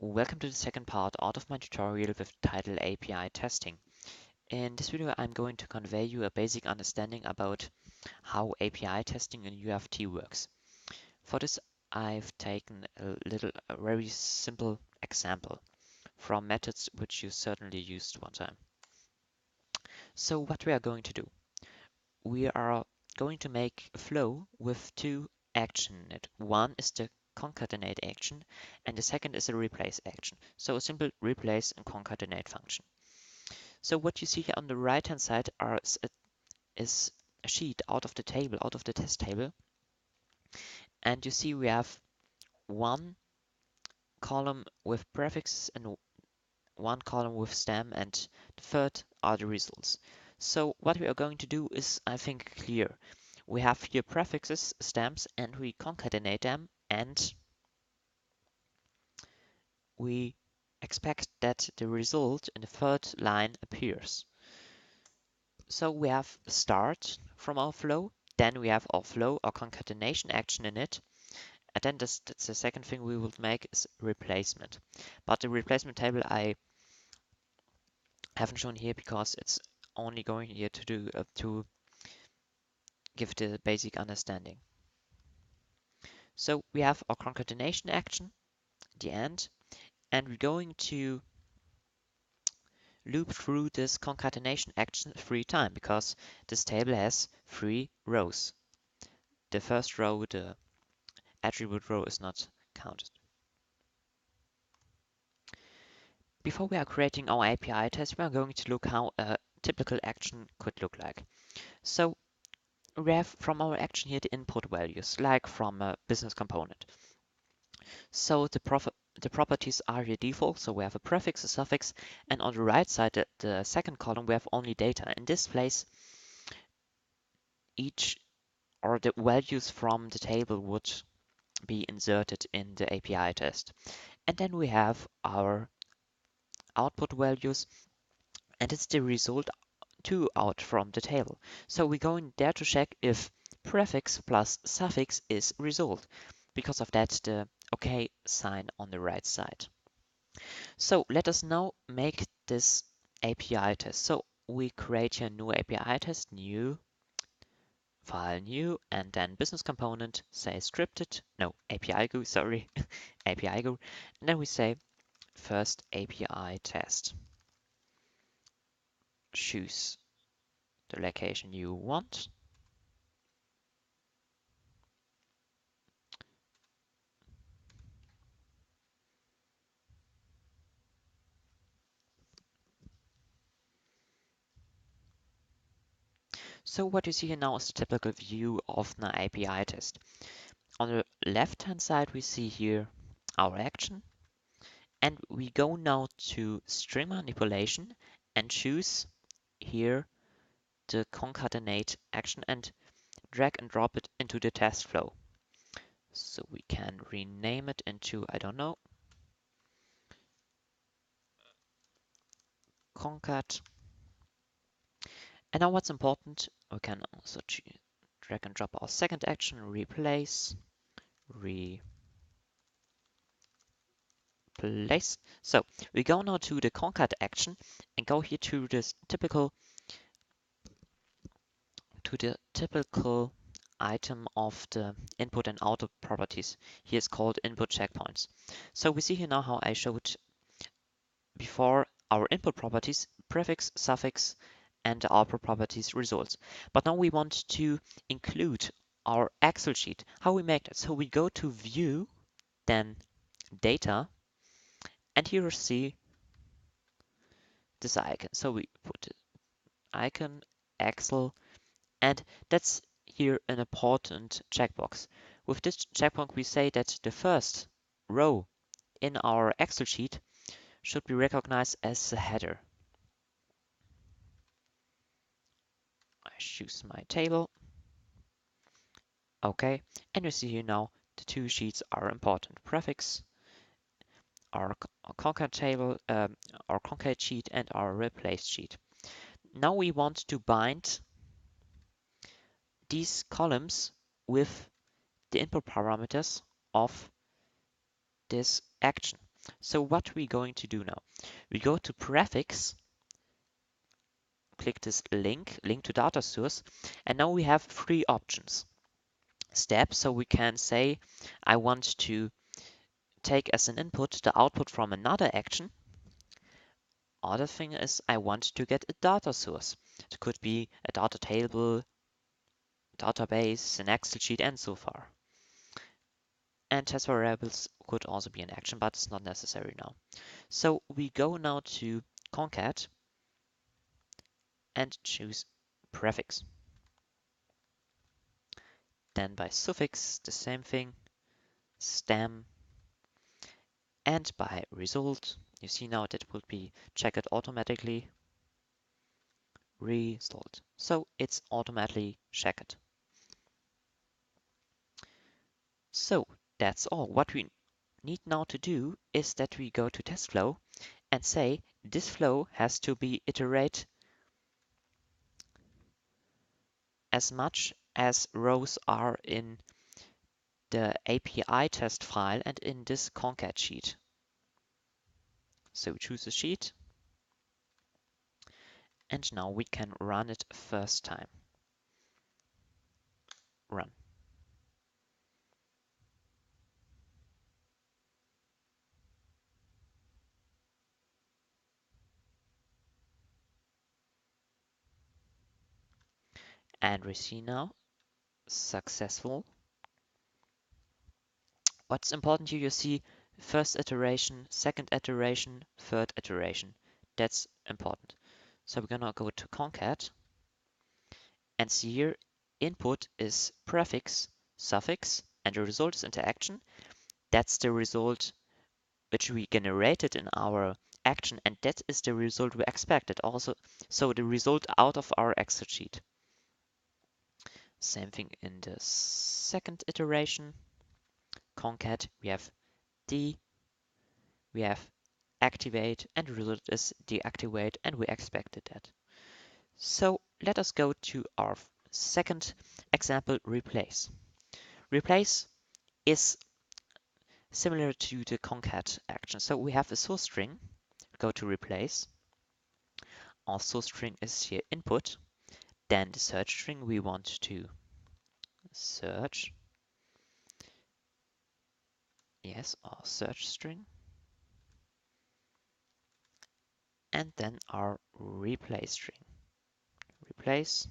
Welcome to the second part out of my tutorial with the title API testing. In this video, I'm going to convey you a basic understanding about how API testing in UFT works. For this, I've taken a very simple example from methods which you certainly used one time. So what we are going to do, we are going to make a flow with two actions in it. One is the concatenate action and the second is a replace action. So a simple replace and concatenate function. So what you see here on the right hand side is a sheet out of the table, out of the test table. And you see we have one column with prefixes and one column with stem, and the third are the results. So what we are going to do is, I think, clear. We have here prefixes, stems, and we concatenate them, and we expect that the result in the third line appears. So we have start from our flow, then we have our flow, our concatenation action in it, and then that's the second thing we will make is replacement. But the replacement table I haven't shown here because it's only going here to do to give the basic understanding. So we have our concatenation action at the end, and we're going to loop through this concatenation action 3 times because this table has 3 rows. The first row, the attribute row, is not counted. Before we are creating our API test, we are going to look how a typical action could look like. So we have from our action here the input values, like from a business component. So the properties are your default, so we have a prefix, a suffix, and on the right side, the second column, we have only data. In this place, each or the values from the table would be inserted in the API test. And then we have our output values, and it's the result 2 out from the table. So we go in there to check if prefix plus suffix is result. Because of that, the OK sign on the right side. So let us now make this API test. So we create a new API test, new, file new, and then business component, say scripted, no, API go, sorry, API go. And then we say first API test. Choose the location you want. So what you see here now is the typical view of an API test. On the left-hand side, we see here our action, and we go now to string manipulation and choose here the concatenate action and drag and drop it into the test flow. So we can rename it into, I don't know, concat. And now what's important, we can also drag and drop our second action, replace, replace. So we go now to the concat action and go here to this typical item of the input and output properties. Here it's called input checkpoints. So we see here now how I showed before our input properties, prefix, suffix, and the output properties results. But now we want to include our Excel sheet. How we make that? So we go to view, then data, and here you see this icon. So we put the icon, Excel, and that's here an important checkbox. With this checkbox, we say that the first row in our Excel sheet should be recognized as a header. I choose my table. Okay, and you see here now the two sheets are important. Prefix, our concat table, our concat sheet, and our replace sheet. Now we want to bind these columns with the input parameters of this action. So what we're going to do now, we go to prefix, click this link to data source, and now we have three options. Step, so we can say I want to take as an input the output from another action. Other thing is I want to get a data source. It could be a data table, database, an Excel sheet, and so far. And test variables could also be an action, but it's not necessary now. So we go now to concat and choose prefix. Then by suffix, the same thing, stem, and by result, you see now that will be checked automatically, result. So it's automatically checked. So that's all. What we need now to do is that we go to test flow and say this flow has to be iterate as much as rows are in the API test file and in this concat sheet. So we choose a sheet, and now we can run it first time. Run. And we see now successful. What's important here, you see first iteration, second iteration, third iteration. That's important. So we're gonna go to concat and see here input is prefix, suffix, and the result is interaction. That's the result which we generated in our action, and that is the result we expected also. So the result out of our Excel sheet. Same thing in the second iteration. Concat, we have D, we have activate, and the result is deactivate, and we expected that. So let us go to our second example, replace. Replace is similar to the concat action. So we have a source string, go to replace. Our source string is here input. Then the search string we want to search. Yes, our search string. And then our replace string. Replace.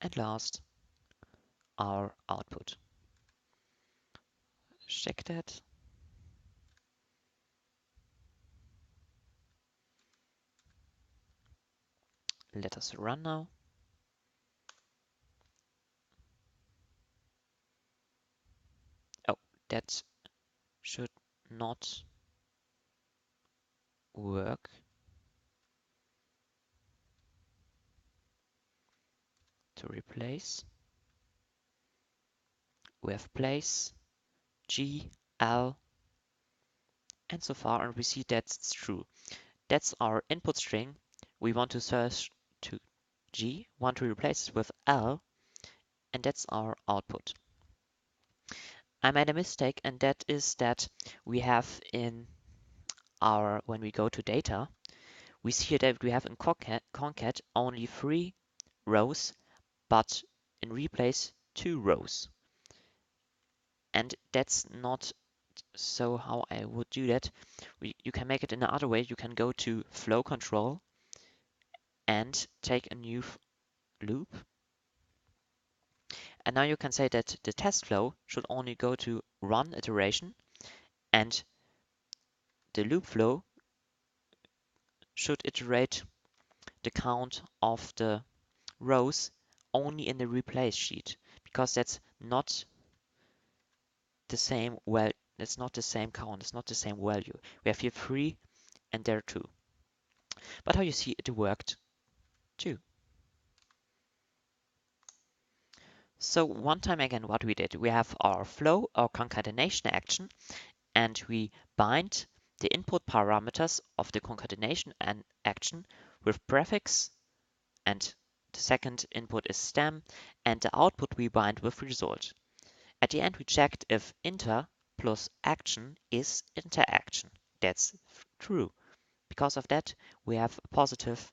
And last, our output. Check that. Let us run now. Oh, that should not work. To replace, we have place, G, L, and so far, and we see that's true. That's our input string. We want to search to G, want to replace it with L, and that's our output. I made a mistake, and that is that we have in our, when we go to data, we see that we have in concat only 3 rows, but in replace 2 rows. And that's not so how I would do that. You can make it in another way. You can go to flow control and take a new loop. And now you can say that the test flow should only go to run iteration, and the loop flow should iterate the count of the rows only in the replace sheet, because that's not the same, well, it's not the same count, it's not the same value. We have here 3 and there 2. But how you see it worked too. So one time again, what we did, we have our flow, our concatenation action, and we bind the input parameters of the concatenation and action with prefix, and the second input is stem, and the output we bind with result. At the end, we checked if inter plus action is interaction. That's true. Because of that, we have a positive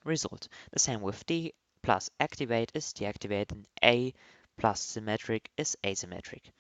result. The same with D plus activate is deactivate, and A plus symmetric is asymmetric.